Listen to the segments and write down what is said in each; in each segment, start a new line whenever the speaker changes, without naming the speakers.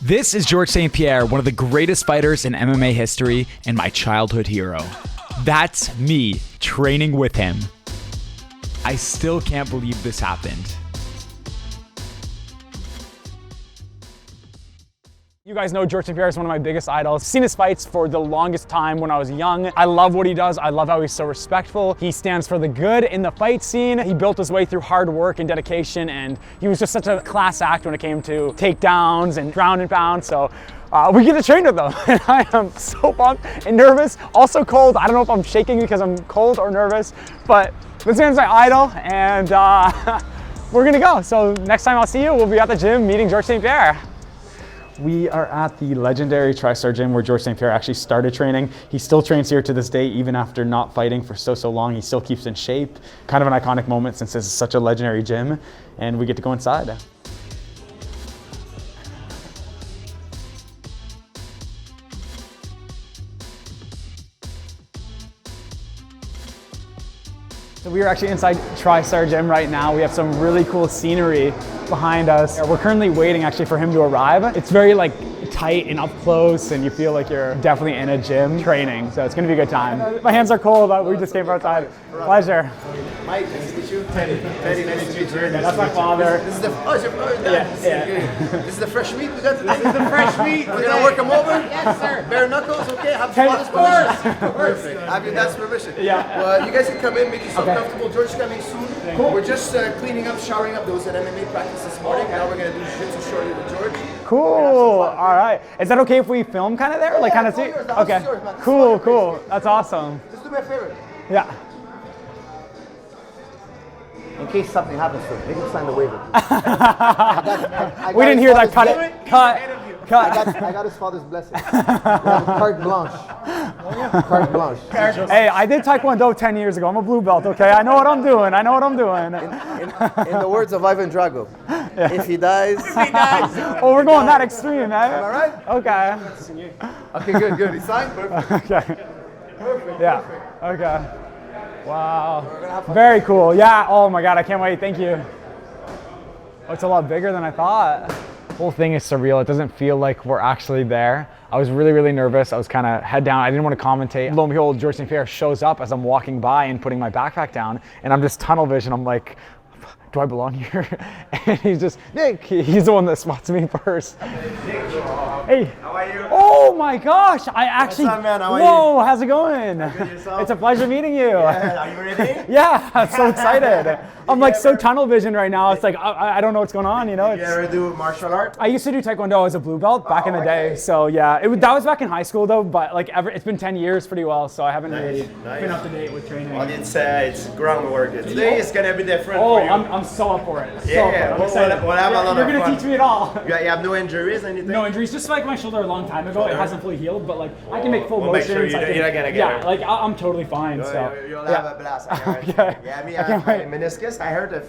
This is Georges St-Pierre, one of the greatest fighters in MMA history and my childhood hero. That's me training with him. I still can't believe this happened. You guys know Georges St-Pierre is one of my biggest idols. Seen his fights for the longest time when I was young. I love what he does. I love how he's so respectful. He stands for the good in the fight scene. He built his way through hard work and dedication, and he was just such a class act when it came to takedowns and ground and pound. So we get to train with them. And I am so pumped and nervous. Also cold. I don't know if I'm shaking because I'm cold or nervous, but this man's my idol, and we're gonna go. So next time I'll see you, we'll be at the gym meeting Georges St-Pierre. We are at the legendary Tristar Gym where Georges St-Pierre actually started training. He still trains here to this day, even after not fighting for so long. He still keeps in shape. Kind of an iconic moment since this is such a legendary gym, and we get to go inside. So we are actually inside Tristar Gym right now. We have some really cool scenery behind us. We're currently waiting actually for him to arrive. It's very like tight and up close, and you feel like you're definitely in a gym training. So it's gonna be a good time. My hands are cold, but we just came outside. Pleasure.
Mike, nice to meet you. Teddy, nice to meet you.
That's my father.
This is the This is the fresh meat we got today.
This is the fresh meat.
We're gonna work them over.
Yes, sir.
Bare knuckles, okay? Have father's permission. Perfect. Have your dad's permission.
Yeah.
Well, you guys can come in, make yourself comfortable. George is coming soon. Cool. We're just cleaning up, showering up. There was an MMA practice this morning. Now we're gonna do jiu-jitsu shortly with George.
Cool. All right. Is that okay if we film kind of there? Like kind of see? Okay. Cool. That's awesome.
Just do me a favor.
Yeah.
In case something happens to him, make him sign the waiver.
We didn't hear that. Cut it. Cut.
I got his father's blessing. Carte blanche. Carte blanche.
Hey, I did Taekwondo 10 years ago. I'm a blue belt, okay? I know what I'm doing.
In the words of Ivan Drago, if he dies.
Oh, we're going that extreme, man.
Am I right?
Okay.
Okay, good. He signed? Perfect.
Okay.
Perfect.
Yeah. Okay. Wow. Very cool. Yeah. Oh my God. I can't wait. Thank you. Oh, it's a lot bigger than I thought. The whole thing is surreal. It doesn't feel like we're actually there. I was really nervous. I was kind of head down. I didn't want to commentate. Lo and behold, Georges St-Pierre shows up as I'm walking by and putting my backpack down, and I'm just tunnel vision. I'm like, do I belong here? And he's just, Nick, he's the one that spots me first. Hey.
How are you?
Oh my gosh, I actually,
what's up, man? How are
whoa, how's it going?
Good, yourself?
It's a pleasure meeting you.
Yeah, are you ready?
Yeah, I'm so excited. I'm like so tunnel vision right now. It's like, I don't know what's going on, you know?
Did you ever do martial art?
I used to do Taekwondo as a blue belt back in the day. So yeah, that was back in high school though, but like it's been 10 years pretty well, so I haven't really been up to date with training.
Well, it's groundwork. Today is gonna be different
Oh,
for you.
I'm so up for it.
Yeah,
I'm excited.
we'll have a lot of
You're gonna
fun.
teach me it all.
You have no injuries, anything?
No injuries, just like my shoulder a long time ago. It hasn't fully healed, but like I can make full
We'll
motions.
make sure you're not gonna get
yeah,
hurt.
like I'm totally fine. So
You'll have a blast.
Okay.
Yeah, me,
I
I
can't
have
wait.
meniscus. I heard a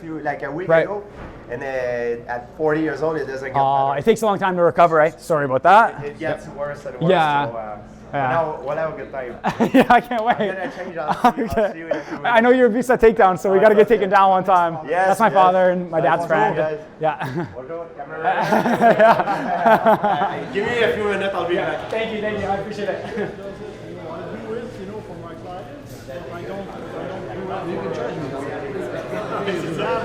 week
Right.
ago, and at 40 years old, it doesn't get
it
better.
takes a long time to recover, right? Sorry about that.
It gets worse and worse.
Yeah.
So,
Yeah.
Now we'll have a good time.
Yeah, I can't wait.
I'm gonna change on I'll see you in a few minutes.
I know you're a visa takedown, so we got to get taken down one time.
Yes,
That's my father and my dad's
Let's
friend.
go, guys.
Yeah.
We'll go, camera ready? Give me a few minutes, I'll be back.
Thank you, I appreciate it.
For my clients, I don't do it. You can charge me. It's not.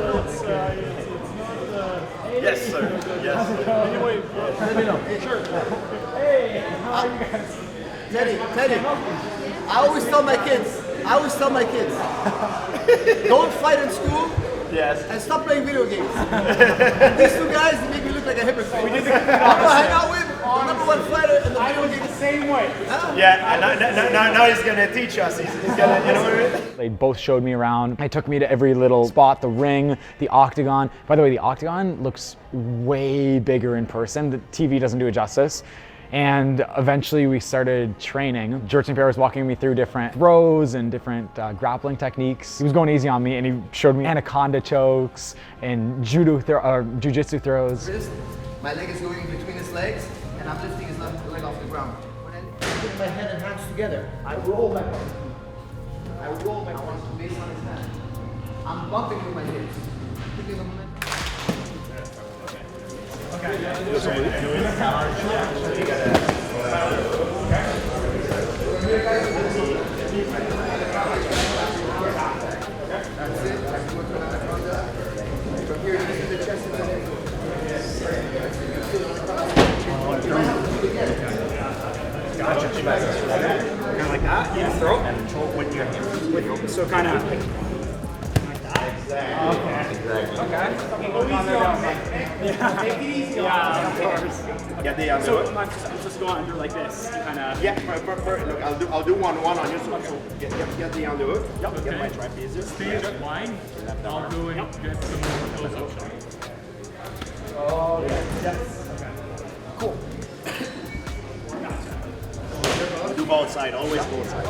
Yes, sir. Yes.
Anyway, let me know. Sure.
Hey, how are you guys?
Teddy, I always tell my kids, don't fight in school.
Yes.
And stop playing video games. And these two guys, they make me look like a hypocrite. I'm gonna hang out with the number one fighter in the video game.
The same way.
Yeah, now he's gonna teach us. He's gonna, you know what I mean?
They both showed me around. They took me to every little spot, the ring, the Octagon. By the way, the Octagon looks way bigger in person. The TV doesn't do it justice. And eventually we started training. Georges St-Pierre was walking me through different throws and different grappling techniques. He was going easy on me, and he showed me anaconda chokes and jiu-jitsu throws.
My leg is going in between his legs, and I'm lifting his left leg off the ground. When I put my head and hands together, I roll my arms. I roll my arms based on his hand. I'm bumping with my hips. Keeping the momentum. From here, you see the chest and the neck.
Gotcha. Kind of like that. Yeah. Throw and control with your hips. So kind of like that. Exactly. Okay. Exactly. Okay. Yeah. Take it easy. Yeah, of course. Get the other. So I'm just going under like this. Kind of. Yeah. Look, I'll do one on you. So get the underhook. Yep. Okay. Get my trapezius.
Stay line. I'll do it. Get some more close-up shots.
Oh yes. Okay. Cool. Do both sides, always both sides.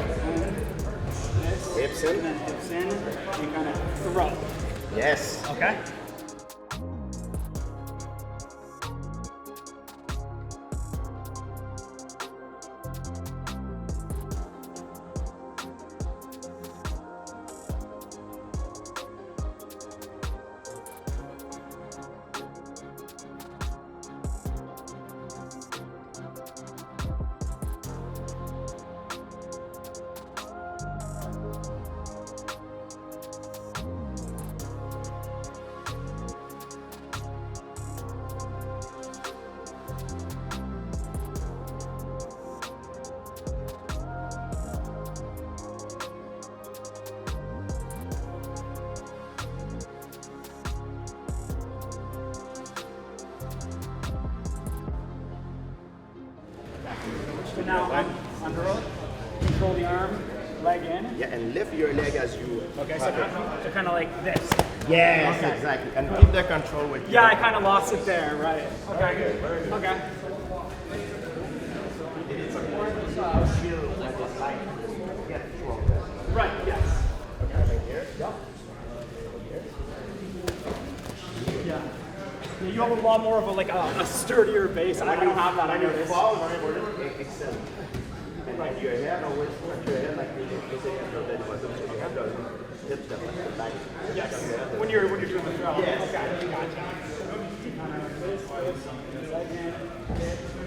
Hips in.
And then hips in, and kind of throw.
Yes.
Okay. So now under roll, control the arm, leg in.
Yeah, and lift your leg as you.
Okay, so kind of like this.
Yes,
Okay.
exactly. And keep the control with.
Yeah, I kind of lost it there, right? Okay. Okay.
It's important to feel like it's like get stronger.
Right. Yes.
Okay, right here. Yep.
Yeah. You have a lot more of a sturdier base. I don't have that. I
When you
noticed.
fall, excel. And like your head always put your head like you say at your belly button, so your head doesn't hit the back.
Yes. When you're doing the throw.
Yes.
Okay. Gotcha.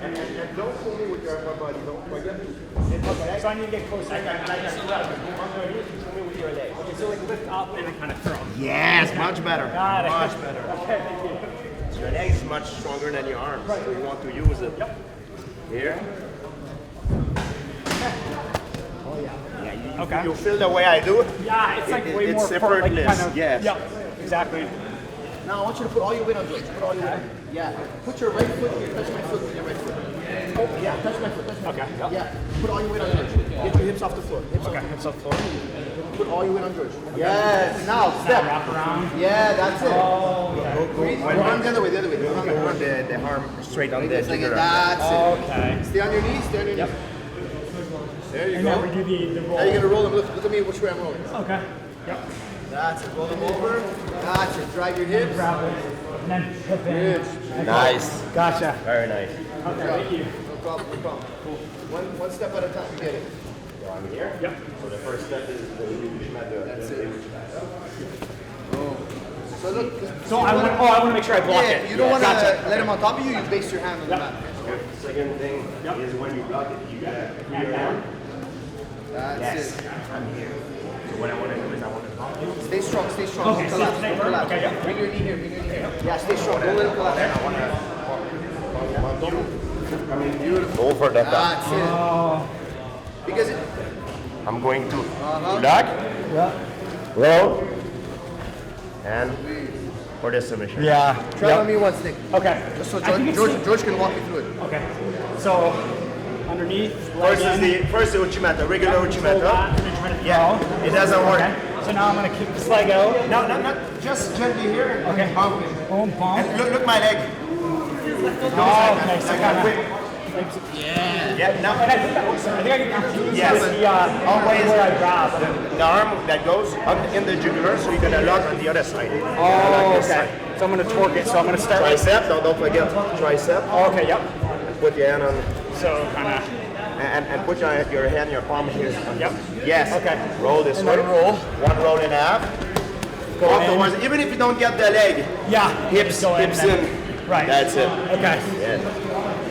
And don't pull me with your upper body. Don't forget to.
Okay. So I need to get closer.
Like a squat. Go on your knees and pull me with your leg.
Okay, so like lift up and then kind of throw.
Yes, much better.
Got it.
Much better.
Okay, thank you.
So your leg is much stronger than your arms. So you want to use it.
Yep.
Here. Oh yeah. Yeah.
Okay.
You feel the way I do it?
Yeah, it's like way
it's
more for like
effortless,
kind of.
yes.
Yep. Exactly.
Now I want you to put all your weight on George. Put all your weight. Yeah. Put your right foot here. Touch my foot with your right foot. Oh, yeah. Touch my foot. Touch my foot.
Okay. Yep.
Yeah. Put all your weight on George. Get your hips off the floor. Hips
Okay. Hips up forward.
Put all your weight on George. Yes. Now step.
Wrap around.
Yeah, that's it.
Oh, okay.
Your arm the other way. The other way.
Put the arm straight on the
Like
jigger.
that's it.
Okay.
Stay on your knees. Stay on your knees. There you
And
go.
then we do the roll.
Now you're gonna roll them. Look at me. Which way I'm rolling.
Okay. Yep.
That's it. Roll them over. That's it. Drive your hips.
Grab it. And then hip in.
Good.
Nice.
Gotcha.
Very nice.
Okay, thank you.
No problem. No problem. Cool. One step at a time. You get it.
So I'm here.
Yep.
So the first step is the
That's it. So look.
So I want to make sure I block
Yeah,
it.
you don't want to
Gotcha.
let him on top of you. You base your hand on the mat.
Second thing is when you block it, you gotta put your hand.
That's
Yes,
it.
I'm here. So what I want to do is I want to block you.
Stay strong. Stay strong.
Okay,
Don't collapse.
stay
Don't
firm.
collapse.
Okay, yeah.
Bring your knee here. Bring your knee here. Yeah, stay strong. Don't let him collapse.
I want to beautiful over the top.
That's it. Because it.
I'm going to block, roll, and for the submission.
Yeah.
Try on me once, Nick.
Okay.
Just so
I think
George can walk you through it.
Okay. So underneath.
First is
leg in,
the Uchimata, regular
control
Uchimata.
that, and then try to
Yeah,
throw.
it doesn't work.
Okay. So now I'm gonna kick this leg out.
No, just gently here and
Okay.
bump it.
Boom, bump.
And look my leg.
Oh, okay. So
Like
kind
a
of.
whip. Yeah,
And I
now
think that works. I think I can confuse
Yes.
with the
Always.
where I grab.
the arm that goes up in the jugular, so you're gonna lock on the other side.
Oh, okay. So I'm gonna torque it. So I'm gonna start with.
Tricep, don't forget tricep.
Oh, okay. Yep.
Put your hand on,
So kind of.
and put your hand, your palm here.
Yep.
Yes.
Okay.
Roll this way.
then roll.
One roll and a half.
Go
Afterwards, even if you don't get the leg,
Yeah.
hips
Go
in.
Right.
That's it.
Okay.
Yeah.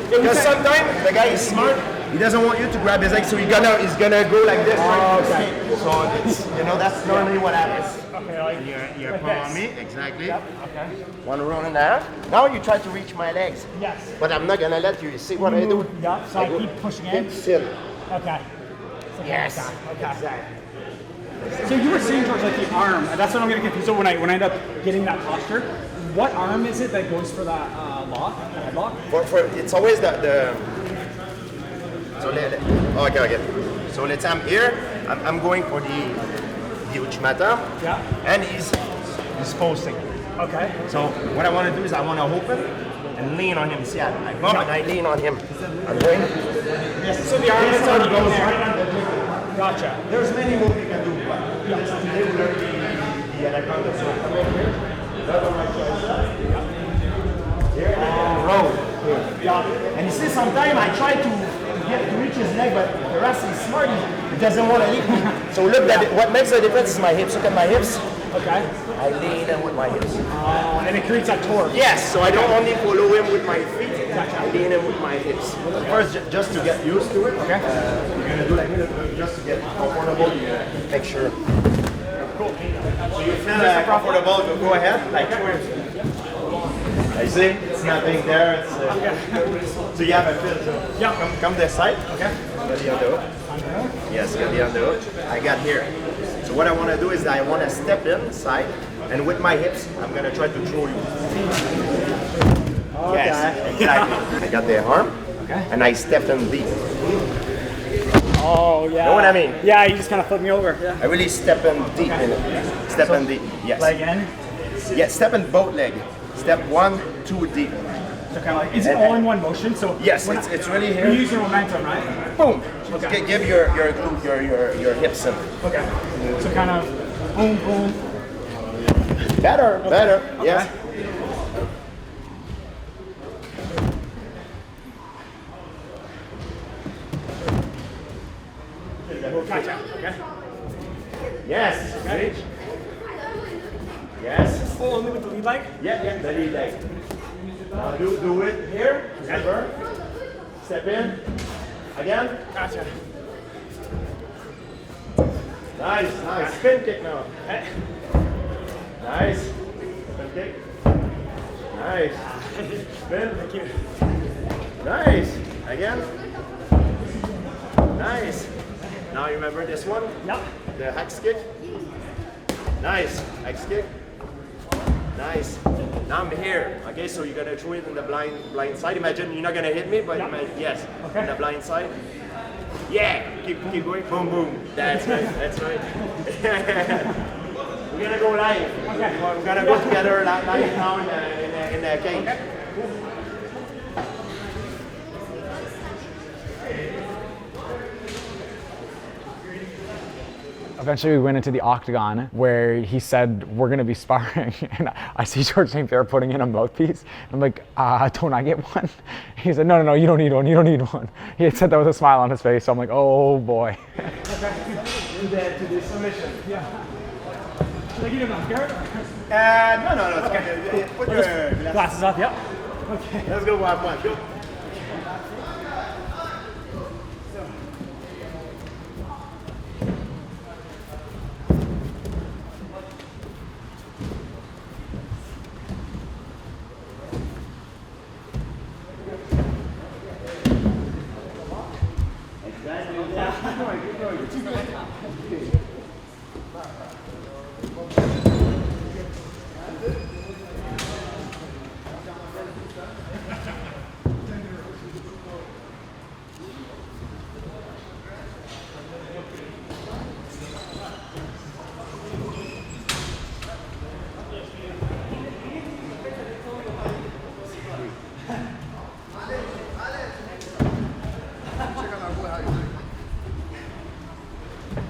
Because sometimes the guy is smart. He doesn't want you to grab his leg, so he's gonna go like this. Right?
Okay.
So it's, that's normally what happens.
Okay, like
You're
like
palm on
this.
me, exactly.
Yep. Okay.
1 round and a half. Now you try to reach my legs.
Yes.
But I'm not gonna let you. See what I do?
Yeah. So I keep pushing in.
Hips in.
Okay.
Yes.
Okay.
Exactly.
So you were saying, George, like the arm. That's what I'm getting confused. So when I end up getting that posture, what arm is it that goes for that lock, the headlock?
For it's always the so okay. So let's say I'm here. I'm going for the uchimata.
Yeah.
And he's posting.
Okay.
So what I want to do is I want to open and lean on him. See, I bump and I lean on him. I'm going.
Yes. So the arm is already goes there. Gotcha.
There's many moves you can do. But today we learned the anaconda. So come in here. That on my tricep. Here and roll. And you see, sometimes I try to reach his leg, but Firas is smart. He doesn't want to leave me. So look, what makes the difference is my hips. Look at my hips.
Okay.
I lean in with my hips.
And it creates that torque.
Yes, so I don't only follow him with my feet, I lean in with my hips. First, just to get used to it, okay? You're going to do like this, just to get comfortable, make sure. Cool. So you feel comfortable, go ahead, like I see, it's nothing there. It's, so you have a feel. Yeah. Come this side, okay? Get the underhook. Yes, get the underhook. I got here. So what I want to do is I want to step inside, and with my hips, I'm going to try to throw you. Okay. Yes, exactly. I got the arm, and I step in deep.
Oh, yeah.
Know what I mean?
Yeah, you just kind of flip me over. Yeah.
I really step in deep in it. Step in deep, yes.
Leg in?
Yeah, step in both leg. Step 1, 2 deep.
So kind of like, is it all in one motion? So
yes, it's really here.
You use your momentum, right?
Boom.
Okay.
Give your hips in.
Okay. So kind of boom, boom.
Better, better. Yes.
Gotcha. Okay.
Yes.
Okay.
Yes.
Oh, only with the lead leg?
Yeah, the lead leg. Now do it here. Step Step in. Again.
Gotcha.
Nice, nice. Spin kick now. Nice. Spin kick. Nice. Spin.
Thank you.
Nice. Again. Nice. Now you remember this one?
Yep.
The hex kick. Nice. Hex kick. Nice. Now I'm here. Okay, so you're gonna throw it in the blind side. Imagine you're not gonna hit me, but yes. Okay. In the blind side. Yeah. Keep going. Boom, boom. That's right. That's right. We're gonna go live. Okay. We're gonna go together live now in the cage. Okay.
Eventually we went into the Octagon where he said, we're gonna be sparring. And I see Georges St-Pierre putting in a mouthpiece. I'm like, don't I get one? He said, no, you don't need one, you don't need one. He had said that with a smile on his face, so I'm like, oh boy.
To the submission.
Yeah. Should I get him on guard?
No. Okay. Put your
glasses off, yep. Okay.
Let's go one. Go.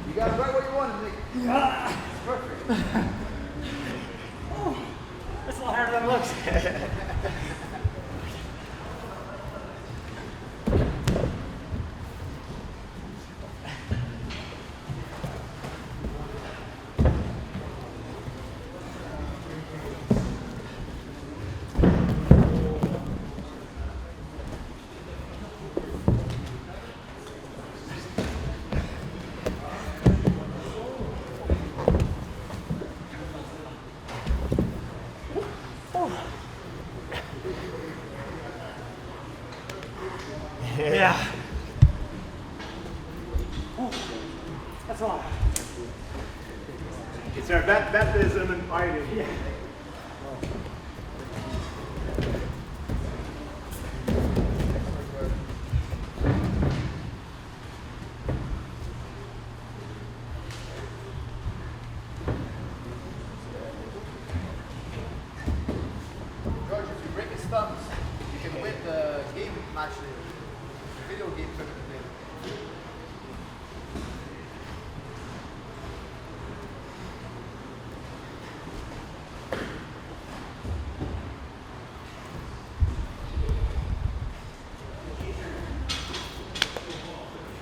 You got it right where you want it, Nick.
Yeah. Oh, that's a lot.
It's our baptism in fighting.
Yeah.
George, if you break his thumbs, you can win the game match, the video game tournament.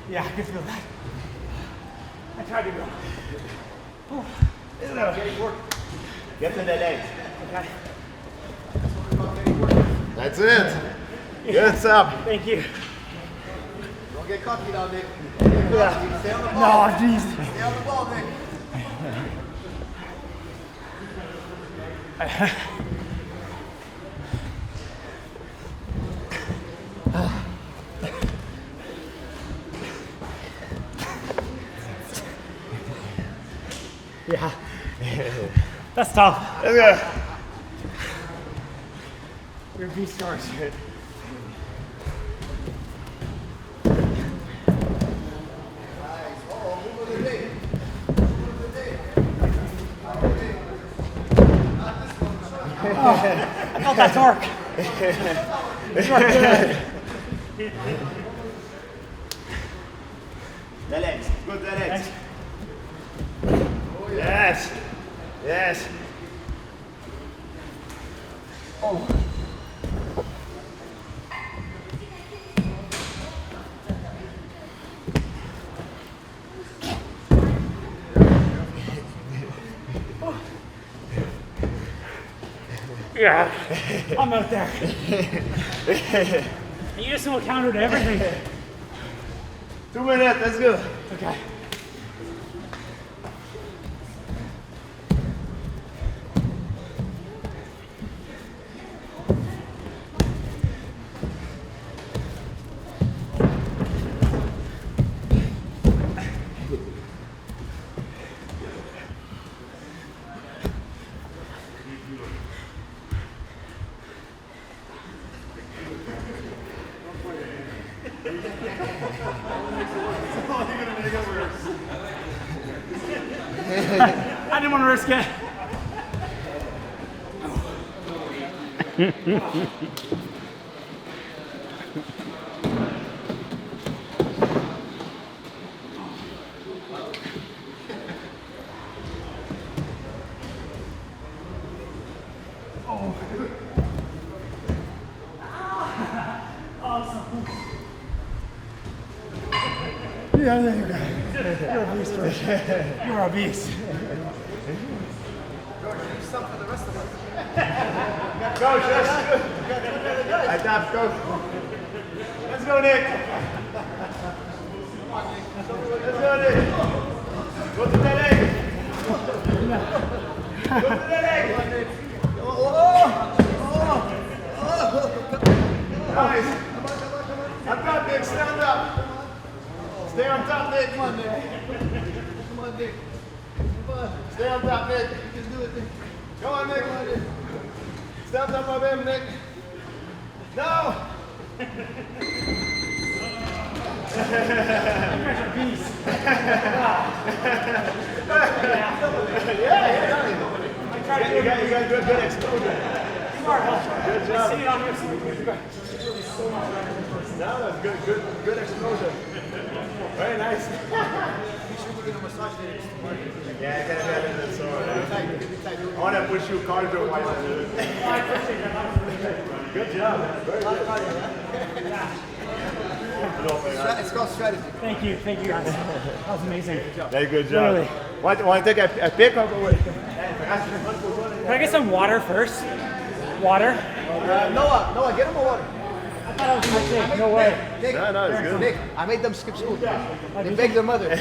Yeah, I can feel that. I tried to go. Oh.
Get to the legs.
Okay.
That's it. Good job.
Thank you.
Don't get cocky now, Nick.
Yeah.
Stay on the
No,
ball.
jeez.
Stay on the ball, Nick.
Yeah. That's tough.
Let's go.
You're a beast, George. I felt that torque.
The legs. Good, the legs. Yes. Yes.
Oh. Yeah, I'm out there. You just know counter to everything.
2 minutes, let's go.
Okay. I didn't want to risk it. Yeah, there you go. You're a beast, George. You're a beast.
George, you need some for the rest of us.
Go, just. I tap, go. Let's go, Nick. Let's go, Nick. Go to the leg. Go to the leg. Nice. On top, Nick. Stay on top. Stay on top, Nick.
Come on, Nick. Come on, Nick. Come on.
Stay on top, Nick.
You can do it, Nick.
Come on, Nick.
Come on, Nick.
Stay on top of him, Nick. No. You got good exposure. Good job. No, that's good exposure. Very nice. Yeah, I can imagine that. So, I want to push you cardio wise. Good job, man. Very good.
It's called strategy.
Thank you guys. That was amazing.
Very good job.
Literally.
Want to take a pick or what?
Can I get some water first? Water?
Noah, get him a water.
I thought I was going to say, no way.
Nick,
No, it's good.
Nick, I made them skip school. They begged their mother. I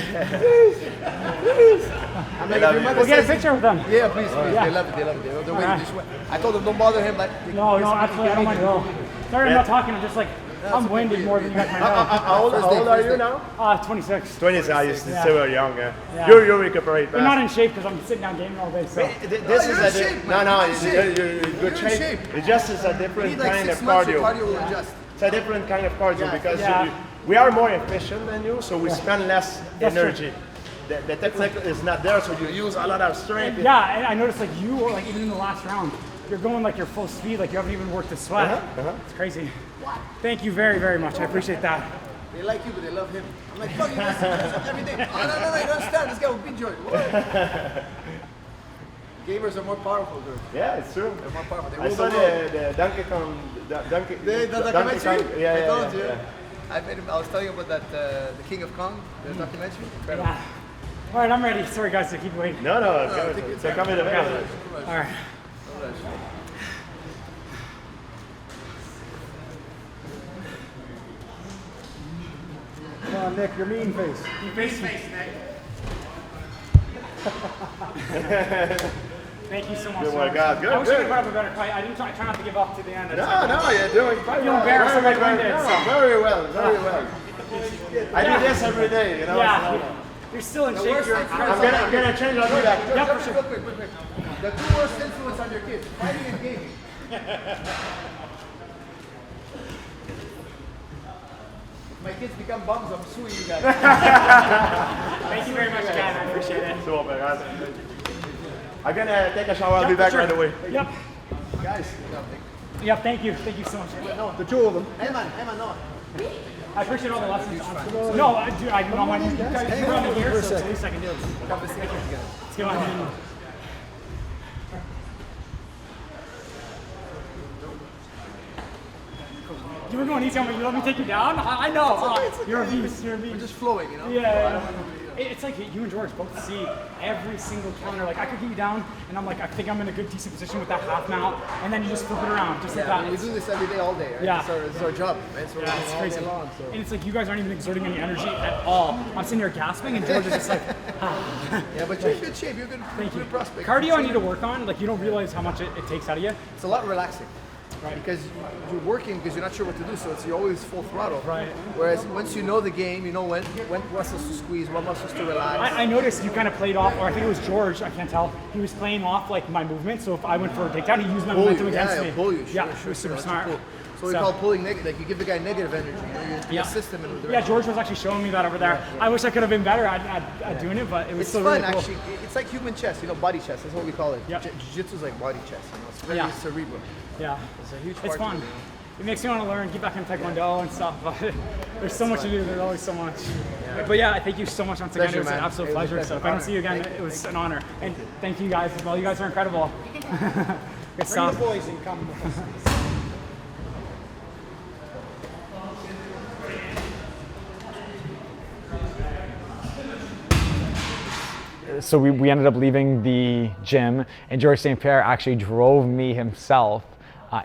made your mother
We'll get a
say-
picture with them.
Yeah, please.
Yeah.
They love it. They love it. They're waiting
Alright.
this way. I told them don't bother him. Like,
No, absolutely, I don't mind at all. Sorry, I'm not talking. I'm just like, I'm winded more than you guys might know.
How old are you now?
26.
26. You're still young.
Yeah.
You recuperate
But not in shape because I'm sitting down gaming all day. So.
This is you're in good shape. It just is a different kind of cardio. It's a different kind of cardio because we are more efficient than you, so we spend less energy. The technique is not there, so you use a lot of strength.
Yeah, and I noticed like you, or like even in the last round, you're going like your full speed, like you haven't even worked the sweat. It's crazy. Thank you very, very much. I appreciate that.
They like you, but they love him. I'm like, fuck you guys every day. No, you don't understand. This guy will beat George. What? Gamers are more powerful, dude.
Yeah, it's true.
They're more powerful.
I saw the Donkey Kong.
The documentary?
Yeah,
I told you.
Yeah.
I was telling you about that, the King of Kong, the documentary. Incredible.
Yeah. All right, I'm ready. Sorry guys to keep waiting.
No, it's coming to me.
All right.
Come on, Nick, your mean face.
Face, Nick. Thank you so much.
Oh my God, good.
I wish I could put up a better fight. I didn't try not to give up to the end.
No, you're doing
You're embarrassed if I win it.
very well. I do this every day, you know.
Yeah. You're still in shape.
I'm gonna change. I'll do that.
Yeah, for sure.
Real quick. The two worst influence on your kids: fighting and gaming. My kids become bums, I'm suing you guys.
Thank you very much, guys. I appreciate it.
I'm gonna take a shower. I'll be back right away.
Yep.
Guys,
Yep. Thank you. Thank you so much.
No, the two of them.
Eman, no.
I appreciate all the lessons. No, I do. I don't want you guys to run in here, so it's the least I can do. Let's go on. You were going easy on me. You let me take you down? I know.
It's
You're a
okay.
beast. You're a
We're
beast.
just flowing, you know?
Yeah. It's like you and George both see every single counter. Like I could get you down, and I'm like, I think I'm in a good, decent position with that half mount, and then you just flip it around, just like that.
We do this every day, all day, right?
Yeah.
It's our job, right? So
Yeah, it's
all
crazy.
day long, so.
And it's like you guys aren't even exerting any energy at all. I'm sitting here gasping, and George is just like,
Yeah, but you're in good shape. You're good.
Thank you.
Good prospect.
Cardio I need to work on. Like you don't realize how much it takes out of you.
It's a lot relaxing.
Right.
Because you're working because you're not sure what to do, so you're always full throttle.
Right.
Whereas once you know the game, you know when muscles to squeeze, what muscles to relax.
I noticed you kind of played off, or I think it was George, I can't tell. He was playing off like my movement, so if I went for a takedown, he used my momentum against me.
Yeah, pull you. Sure,
Yeah,
sure,
it was super
sure,
smart.
cool. So we call pulling negative. Like you give the guy negative energy. You assist him in the
Yeah, George was actually showing me that over there. I wish I could have been better at doing it, but it was
It's
still
fun,
really cool.
actually. It's like human chess, body chess. That's what we call it.
Yeah.
Jiu-jitsu is like body chess. It's very cerebral.
Yeah,
It's a huge part.
it's fun.
to it,
It makes me want to learn, get back in Taekwondo and stuff, but there's so much to do. There's always so much. But yeah, thank you so much once again.
Pleasure,
It was an
man.
absolute
It was a
pleasure.
pleasure.
So if I don't see you again,
Thank you.
it was an honor. And thank you guys as well. You guys are incredible. Good
Bring
stuff.
the boys and come with us.
So we ended up leaving the gym, and Georges St-Pierre actually drove me himself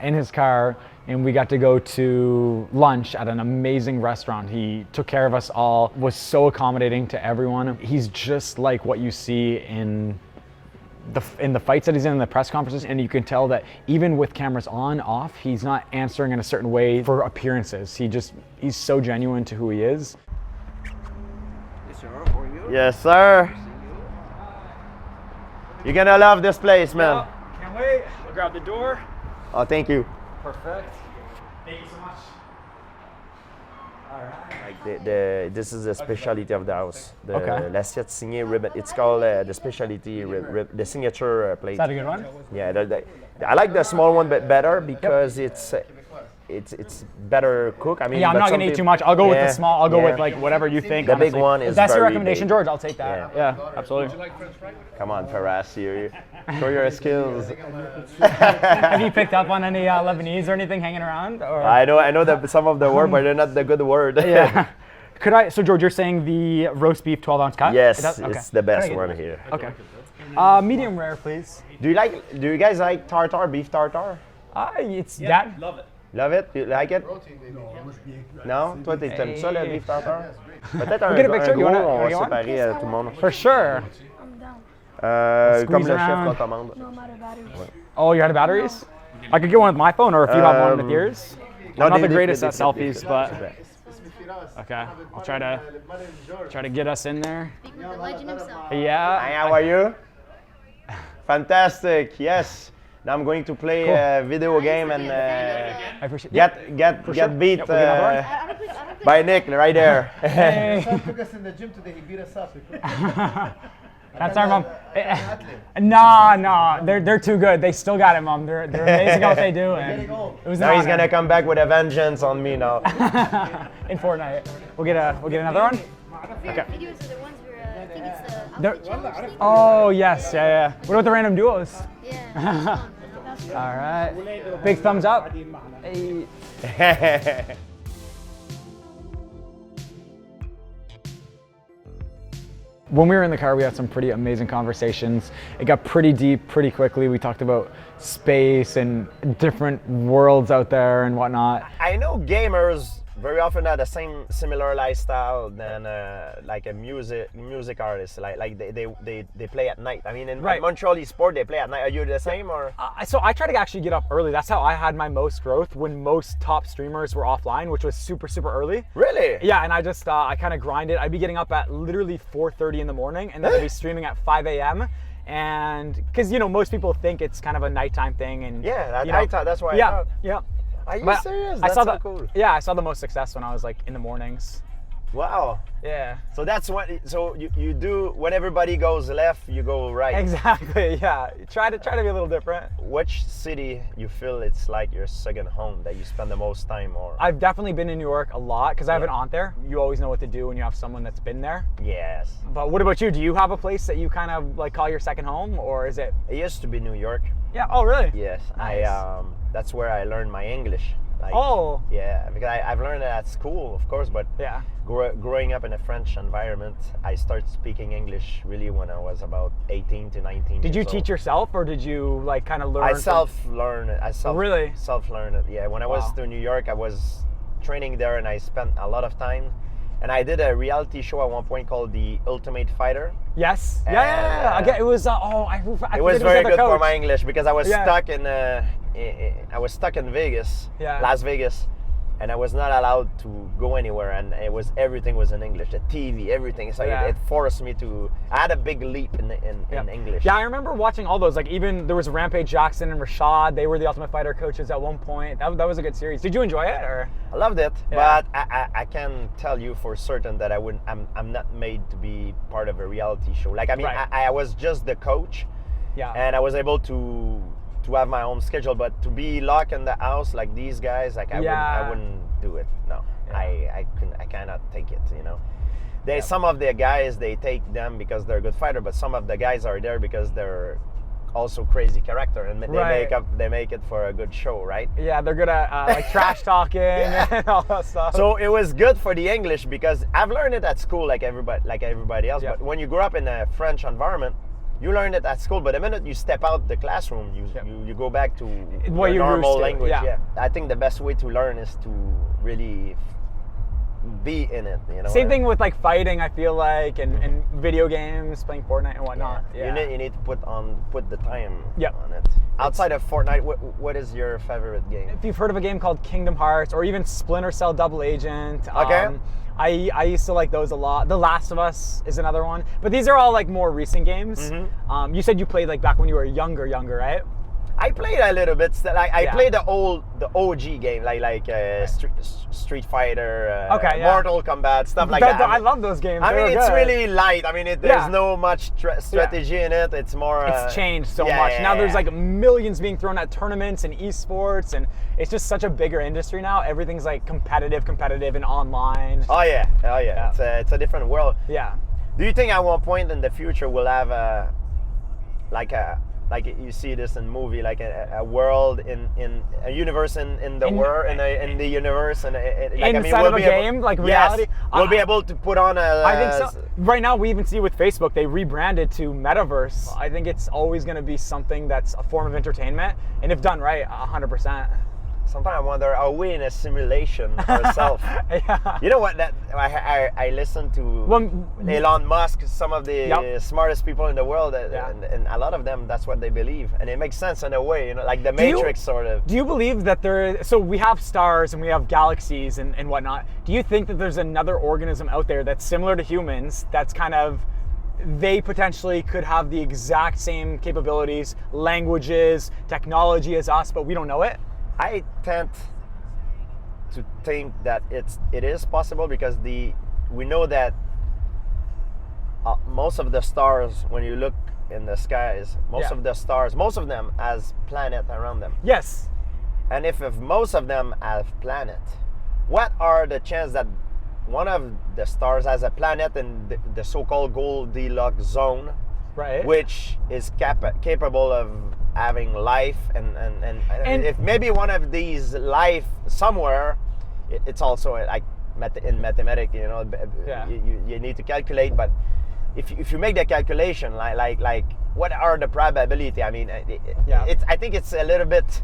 in his car, and we got to go to lunch at an amazing restaurant. He took care of us all, was so accommodating to everyone. He's just like what you see in the fights that he's in the press conferences, and you can tell that even with cameras on, off, he's not answering in a certain way for appearances. He's so genuine to who he is.
Yes, sir. You're gonna love this place, man.
Can't wait. I'll grab the door.
Oh, thank you.
Perfect. Thank you so much. All right.
Like this is the specialty of the house.
Okay.
L'assiette signée ribbon. It's called the specialty the signature plate.
Is that a good one?
Yeah, I like the small one but better because it's better cook. I mean,
Yeah, I'm
but
not
some
gonna eat too
people-
much. I'll go with
Yeah,
the small. I'll go
yeah.
with like whatever you think.
The big
honestly.
one
If
is
that's your
very
recommendation,
big.
George, I'll take that.
Yeah.
Yeah, absolutely.
Come on, Faris, you show your skills.
Have you picked up on any Lebanese or anything hanging around? Or?
I know that some of the word, but they're not the good word.
Yeah. So George, you're saying the roast beef 12-ounce cut?
Yes,
Okay.
it's the best
Can I
one
get
here.
Okay. Medium rare, please.
Do you guys like tartar, beef tartar?
It's that.
Love it? You like it? Non? Toi, t'aimes ça, le beef tartar? Peut-être un,
get a picture?
un
You
gros,
wanna-
on va
you want?
séparer tout le monde.
For sure.
I'm down.
Comme le chef
around.
recommande.
No matter batteries.
Oh, you're out of batteries? I could get one with my phone, or if you have one with yours. I'm not the
défilé,
greatest at
défilé,
selfies,
défilé.
but
C'est Firas.
okay, I'll try to get us in there.
Speak with the legend himself.
Yeah.
Hi, how are you? Fantastic. Yes. Now I'm going to play a video game and
I appreciate
get beat
Yep, we'll get another
by Nick right there.
Hey.
Son took us in the gym today. He beat us up.
That's our mom. No, they're too good. They still got it, mom. They're amazing at what they do. And it was an
Now he's
honor.
gonna come back with a vengeance on me now.
in Fortnite. We'll get another one.
Favorite videos are the ones where I think it's the
They're-
outfit challenge thing.
Oh yes, yeah. What about the random duos?
Yeah. that's fun.
All right. Big thumbs up. Hey. When we were in the car, we had some pretty amazing conversations. It got pretty deep pretty quickly. We talked about space and different worlds out there and whatnot.
I know gamers very often have the similar lifestyle than like a music artist. Like they play at night. I mean, in
Right.
Montreal Esports, they play at night. Are you the same or?
So I try to actually get up early. That's how I had my most growth when most top streamers were offline, which was super early.
Really?
Yeah, and I just I kind of grinded. I'd be getting up at literally 4:30 in the morning, and then I'd be streaming at 5 a.m. And because most people think it's kind of a nighttime thing, and
Yeah,
you know,
I thought that's why. I
yeah,
thought.
yeah.
Are you
But
serious?
I
That's
saw
so
the
cool.
yeah, I saw the most success when I was like in the mornings.
Wow.
Yeah,
So that's what. So you do when everybody goes left, you go right.
exactly. Yeah, try to be a little different.
Which city you feel it's like your second home that you spend the most time or?
I've definitely been in New York a lot because I have an aunt there. You always know what to do when you have someone that's been there.
Yes.
But what about you? Do you have a place that you kind of like call your second home, or is it?
It used to be New York.
Yeah. Oh, really?
Yes.
Nice.
That's where I learned my English. Like,
Oh.
Yeah, because I've learned it at school, of course, but
Yeah.
growing up in a French environment, I started speaking English really when I was about 18 to 19.
Did you
years old.
teach yourself, or did you like kind of learn?
I
from-
self-learned it.
Really?
Self-learned it. Yeah. When I was
Wow.
to New York, I was training there, and I spent a lot of time. And I did a reality show at one point called The Ultimate Fighter.
Yes. Yeah.
And,
Again, it was. I
It was
forget who
very
the
good for
coach.
my English because I was
Yeah.
stuck in Vegas,
Yeah.
Las Vegas, and I was not allowed to go anywhere, and everything was in English, the TV, everything. So
Yeah.
it forced me to. I had a big leap in English.
Yeah, I remember watching all those. Like even there was Rampage Jackson and Rashad. They were the Ultimate Fighter coaches at one point. That was a good series. Did you enjoy it, or?
I loved it,
Yeah.
but I can tell you for certain that I'm not made to be part of a reality show. Like I mean,
Right.
I was just the coach,
Yeah.
and I was able to have my own schedule. But to be locked in the house like these guys, like I
Yeah.
wouldn't do it. No,
Yeah.
I cannot take it. Some of the guys they take them because they're a good fighter, but some of the guys are there because they're also crazy character, and
Right.
they make it for a good show, right?
Yeah, they're good at like trash talking and all that stuff.
So it was good for the English because I've learned it at school like everybody else.
Yeah.
But when you grow up in a French environment, you learn it at school. But the minute you step out the classroom, you go back to
What
your
you're
normal
used to,
language.
yeah.
I think the best way to learn is to really be in it.
Same thing with like fighting. I feel like and video games, playing Fortnite and whatnot. Yeah.
You need to put the time
Yeah.
on it. Outside of Fortnite, what is your favorite game?
If you've heard of a game called Kingdom Hearts or even Splinter Cell Double Agent,
Okay.
I used to like those a lot. The Last of Us is another one, but these are all like more recent games.
Mm-hmm.
You said you played like back when you were younger, right?
I played a little bit. I
Yeah.
played the OG game, like Street Fighter,
Okay, yeah.
Mortal Kombat, stuff like that.
I love those games.
I
They
mean,
were
it's
good.
really light. I mean, there's
Yeah.
no much strategy in it. It's more.
It's changed so
yeah,
much.
yeah,
Now there's
yeah.
like millions being thrown at tournaments and esports, and it's just such a bigger industry now. Everything's like competitive and online.
Oh yeah. It's a different world.
Yeah.
Do you think at one point in the future we'll have like you see this in movie, like a world in a universe in the world in the universe, and
Inside of a game, like reality?
Yes, we'll be able to put on a.
I think so. Right now, we even see with Facebook, they rebranded to Metaverse. I think it's always going to be something that's a form of entertainment, and if done right, 100%.
sometimes I wonder, are we in a simulation ourselves?
Yeah.
You know what? That I listen to Elon Musk, some of the smartest people in the world, and a lot of them, that's what they believe, and it makes sense in a way. You know, like the Matrix sort of.
Do you believe that so we have stars and we have galaxies and whatnot? Do you think that there's another organism out there that's similar to humans, that's kind of, they potentially could have the exact same capabilities, languages, technology as us, but we don't know it?
I tend to think that it is possible because we know that most of the stars, when you look in the skies, most of the stars, most of them has planet around them.
Yes.
And if most of them have planet, what are the chances that one of the stars has a planet in the so-called Goldilocks zone,
right,
which is capable of having life, and if maybe one of these life somewhere, it's also like in mathematics, you know, you need to calculate, but if you make the calculation, like what are the probability? I mean, I think it's a little bit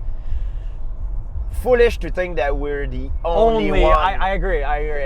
foolish to think that we're the only one.
I agree.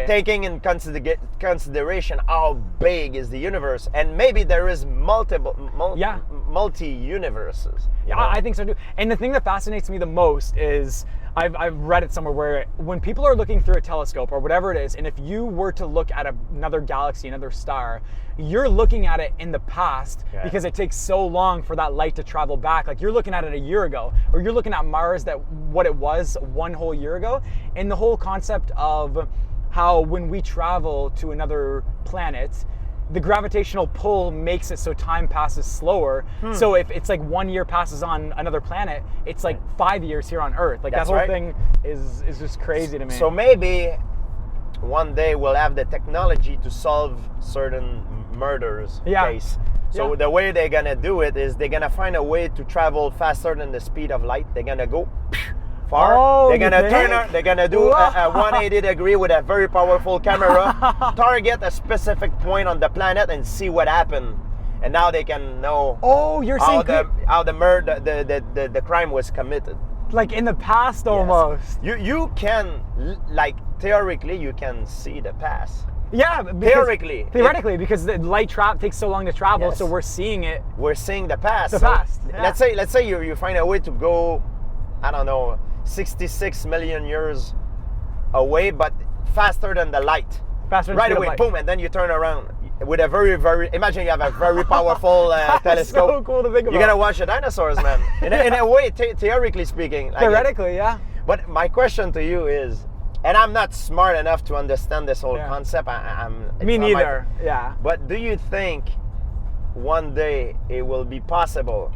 Taking in consideration how big is the universe, and maybe there is multi-universes.
Yeah, I think so too. And the thing that fascinates me the most is I've read it somewhere where when people are looking through a telescope or whatever it is, and if you were to look at another galaxy, another star, you're looking at it in the past because it takes so long for that light to travel back. Like you're looking at it a year ago, or you're looking at Mars, that what it was one whole year ago. And the whole concept of how when we travel to another planet, the gravitational pull makes it so time passes slower. So if it's like 1 year passes on another planet, it's like 5 years here on Earth. Like that whole thing is just crazy to me.
So maybe one day we'll have the technology to solve certain murders case. So the way they're gonna do it is they're gonna find a way to travel faster than the speed of light. They're gonna go far.
Oh,
they're gonna turn. They're gonna do a 180 degree with a very powerful camera, target a specific point on the planet, and see what happened. And now they can know.
Oh, you're saying
how the murder, the crime was committed.
Like in the past, almost.
You can, like theoretically, you can see the past.
Yeah,
theoretically,
because the light takes so long to travel, so we're seeing it.
We're seeing the past.
The past. Yeah.
Let's say you find a way to go, I don't know, 66 million years away, but faster than the light.
Faster than
right away, boom, and then you turn around with a very, imagine you have a very powerful telescope.
So cool to think about.
You're gonna watch the dinosaurs, man. In a way, theoretically speaking. Like
theoretically, yeah.
But my question to you is, and I'm not smart enough to understand this whole concept.
Me neither.
But do you think one day it will be possible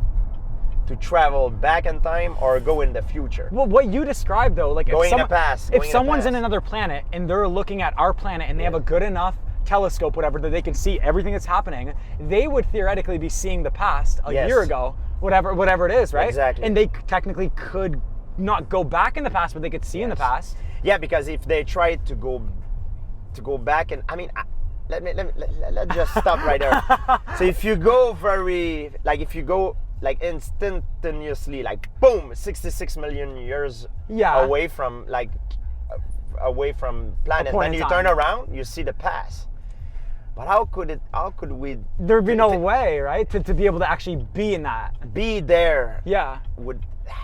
to travel back in time or go in the future?
Well, what you described though, like
going in the past.
If someone's in another planet and they're looking at our planet and they have a good enough telescope, whatever, that they can see everything that's happening, they would theoretically be seeing the past a year ago, whatever it is, right?
Exactly.
And they technically could not go back in the past, but they could see in the past.
Yeah, because if they try to go back, and I mean, let's just stop right there. So if you go instantaneously, like boom, 66 million years away from planet, then you turn around, you see the past. But how could we?
There'd be no way, right, to be able to actually be in that.
Be there.
Yeah.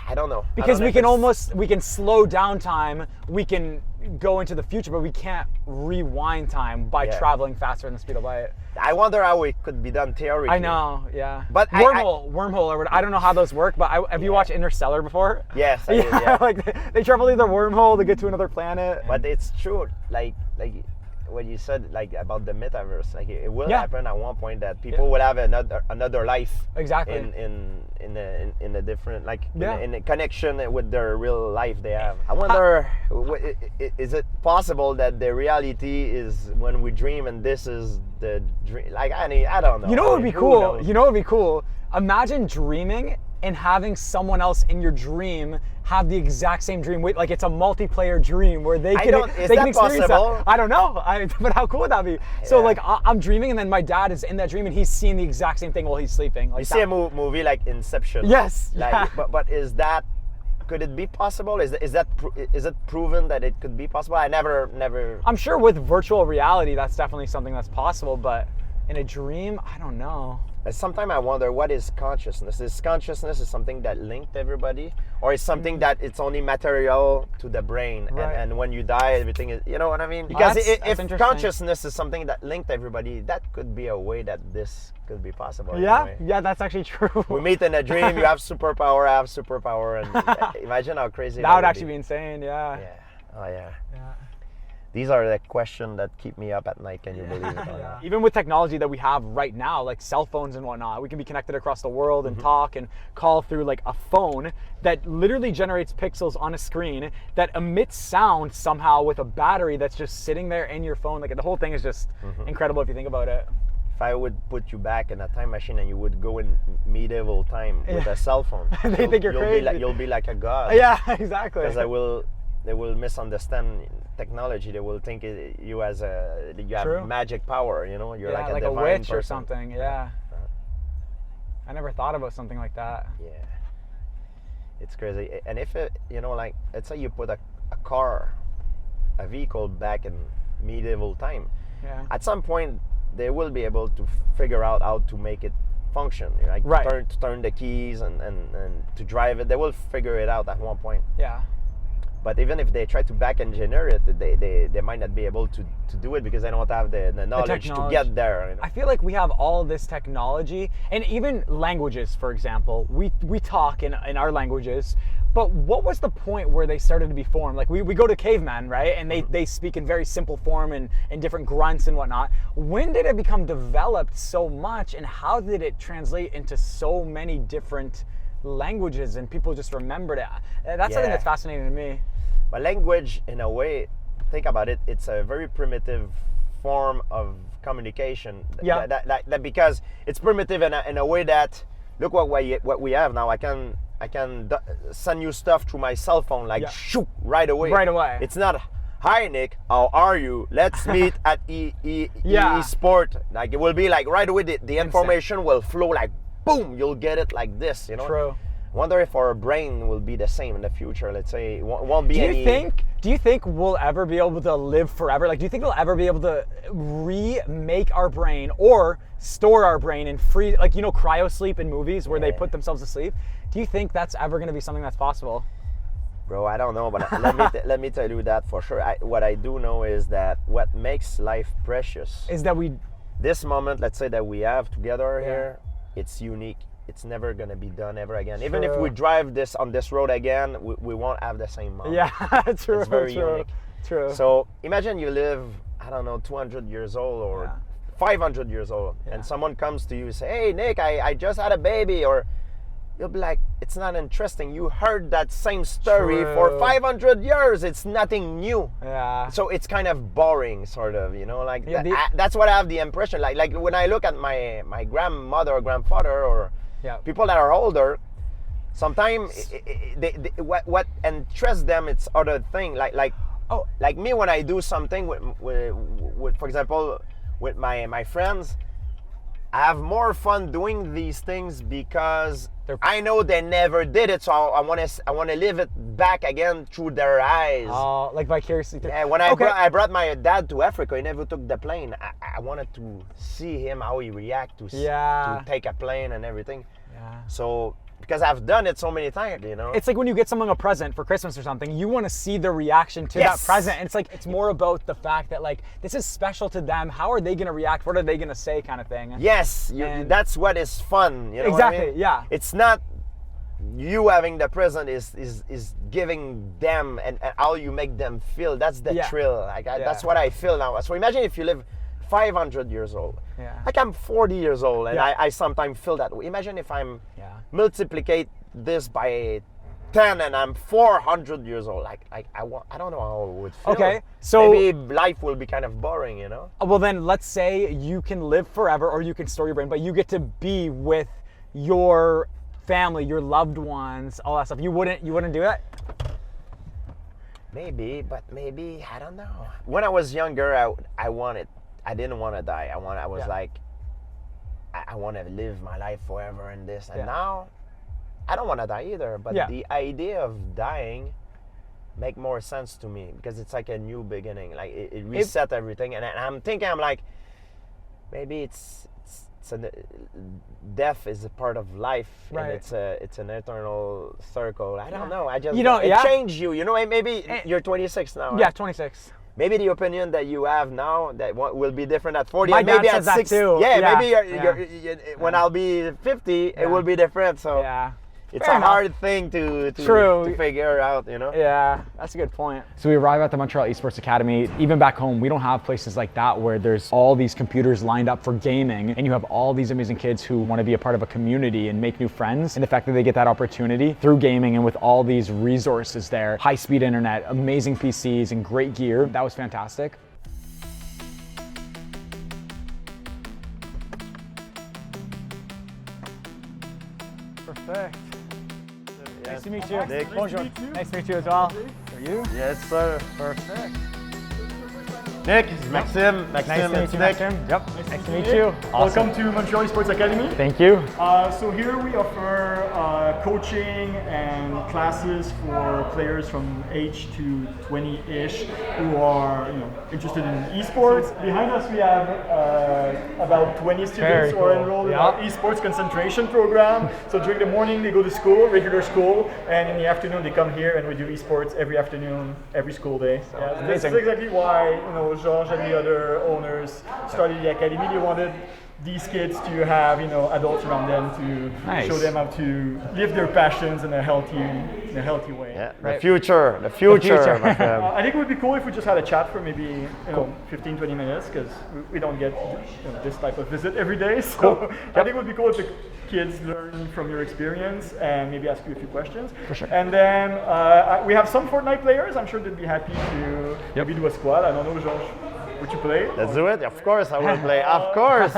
I don't know.
Because we can slow down time, we can go into the future, but we can't rewind time by traveling faster than the speed of light.
I wonder how it could be done theoretically.
I know, yeah.
But
wormhole, or I don't know how those work, but have you watched Interstellar before?
Yes, I did, yeah.
Like they travel through the wormhole to get to another planet.
But it's true, like what you said, like about the metaverse, like it will happen at one point that people will have another life.
Exactly.
In a different, like in a connection with their real life they have. I wonder, is it possible that the reality is when we dream and this is the dream? Like I don't know.
You know what would be cool? You know what would be cool? Imagine dreaming and having someone else in your dream have the exact same dream. Like it's a multiplayer dream where they can experience
possible?
that. I don't know, but how cool would that be? Yeah. So like I'm dreaming and then my dad is in that dream and he's seeing the exact same thing while he's sleeping. Like
you see a movie like Inception.
Yes.
Like, but is that could it be possible? Is it proven that it could be possible? I never.
I'm sure with virtual reality, that's definitely something that's possible, but in a dream, I don't know.
Sometimes I wonder, what is consciousness? Is consciousness something that linked everybody, or is something that it's only material to the brain,
Right.
and when you die, everything is, you know what I mean? Because
that's
if
interesting.
consciousness is something that linked everybody, that could be a way that this could be possible. in a
Yeah,
way.
yeah, that's actually true.
We meet in a dream. You have superpower, I have superpower, and imagine how crazy
That would
would
actually be insane, yeah.
Yeah. Oh yeah.
Yeah.
These are the questions that keep me up at night. Can you believe it? Or
Yeah.
not?
Even with technology that we have right now, like cell phones and whatnot, we can be connected across the world and talk and call through like a phone that literally generates pixels on a screen that emits sound somehow with a battery that's just sitting there in your phone. Like the whole thing is just incredible if you think about it.
If I would put you back in a time machine and you would go in medieval time with a cell phone,
They think you're crazy.
You'll be like a god.
Yeah, exactly.
Because they will misunderstand technology. They will think you have
True.
magic power. You know, you're
yeah,
like a divine
witch
person.
or something. Yeah. I never thought about something like that.
Yeah, it's crazy. And if like, let's say you put a vehicle back in medieval time,
Yeah.
at some point they will be able to figure out how to make it function. Like
Right.
turn the keys and to drive it. They will figure it out at one point.
Yeah.
But even if they try to back engineer it, they might not be able to do it because they don't have the knowledge to
technology.
get there. You know?
I feel like we have all this technology and even languages, for example. We talk in our languages, but what was the point where they started to be formed? Like we go to cavemen, right? And they speak in very simple form and different grunts and whatnot. When did it become developed so much, and how did it translate into so many different languages and people just remembered it? That's something
Yeah.
that's fascinating to me.
But language, in a way, think about it, it's a very primitive form of communication.
Yeah.
That because it's primitive in a way that, look what we have now. I can send you stuff through my cell phone, like
Yeah.
shoot, right away.
Right away.
It's not, hi Nick, how are you? Let's meet at
Yeah.
Esports. Like it will be like right away. The information will flow like boom. You'll get it like this. You know.
True.
Wonder if our brain will be the same in the future. Let's say it won't be any.
Do you think we'll ever be able to live forever? Like, do you think they'll ever be able to remake our brain or store our brain and free, like, you know, cryo sleep in movies where they put themselves to sleep? Do you think that's ever going to be something that's possible?
Bro, I don't know, but let me tell you that for sure. What I do know is that what makes life precious
Is that
this moment, let's say that we have together here, it's unique. It's never gonna be done ever again. Even if
True.
we drive on this road again, we won't have the same moment.
Yeah, true.
It's very
true.
unique.
True.
So imagine you live, I don't know, 200 years old or 500 years old, and someone comes to you and say, hey Nick, I just had a baby, or you'll be like, it's not interesting. You heard that same story for
True.
500 years. It's nothing new.
Yeah.
So it's kind of boring, sort of, you know, like
Yeah,
that's what I have the impression. Like when I look at my grandmother or grandfather or people that are older, sometimes what interests them, it's other thing. Like me, when I do something with for example, with my friends, I have more fun doing these things because I know they never did it, so I want to live it back again through their eyes.
Oh, like vicariously.
Yeah, when I brought my dad to Africa, he never took the plane. I wanted to see him, how he react to take a plane and everything.
Yeah.
So because I've done it so many times, you know.
It's like when you get someone a present for Christmas or something, you want to see their reaction to that present. And it's like, it's more about the fact that like, this is special to them. How are they going to react? What are they going to say, kind of thing?
Yes, that's what is fun. You know what I mean?
Yeah.
It's not you having the present is giving them and how you make them feel. That's the thrill. Like that's what I feel now. So imagine if you live 500 years old.
Yeah.
Like I'm 40 years old and I sometimes feel that way. Imagine if I'm multiplicate this by 10 and I'm 400 years old. Like I don't know how it would feel.
Okay, so
maybe life will be kind of boring, you know?
Well, then let's say you can live forever or you can store your brain, but you get to be with your family, your loved ones, all that stuff. You wouldn't do that?
Maybe, but maybe I don't know. When I was younger, I didn't want to die. I was like, I want to live my life forever and this. And now, I don't want to die either, but
Yeah.
the idea of dying make more sense to me because it's like a new beginning. Like it reset everything, and I'm thinking, I'm like, maybe death is a part of life,
Right.
and it's an eternal circle. I don't know. I just
You know,
it
yeah.
changed you. You know, maybe you're 26 now.
Yeah,
Right?
26.
Maybe the opinion that you have now that will be different at 40.
My
and maybe
dad
at
says that
60.
too.
Yeah,
Yeah,
maybe when I'll be 50, it will be different. So
Yeah.
it's
Fair
a
enough.
hard thing to
True.
figure out, you know.
Yeah, that's a good point. So we arrive at the Montreal Esports Academy. Even back home, we don't have places like that where there's all these computers lined up for gaming, and you have all these amazing kids who want to be a part of a community and make new friends. And the fact that they get that opportunity through gaming and with all these resources there, high-speed internet, amazing PCs, and great gear, that was fantastic. Perfect. Nice to meet you.
Nick.
Bonjour.
Nice to meet you.
Nice to meet you as well. Are you?
Yes, sir.
Perfect.
Nick, Maxime.
Nice to
Maxime,
meet
it's
you,
Nick.
Maxim. Yep. Nice to meet
Nick.
you. Awesome.
Welcome to Montreal Esports Academy.
Thank you.
So here we offer coaching and classes for players from age to 20-ish who are interested in esports. Behind us we have about 20 students
Very
who are
cool.
enrolled in our esports concentration program. So during the morning they go to school, regular school, and in the afternoon they come here and we do esports every afternoon, every school day. Yeah, this is
amazing.
exactly why Georges and the other owners started the academy. They wanted these kids to have adults around them to
Nice.
show them how to live their passions in a healthy way.
Yeah,
Right.
the future,
future.
my friend.
I think it would be cool if we just had a chat for maybe 15-20 minutes because we don't get this type of visit every day. So I think it would be cool if the kids learn from your experience and maybe ask you a few questions.
For sure.
And then we have some Fortnite players. I'm sure they'd be happy to maybe do a squad. I don't know, Georges, would you play?
Let's do it. Of course, I will play. Of course.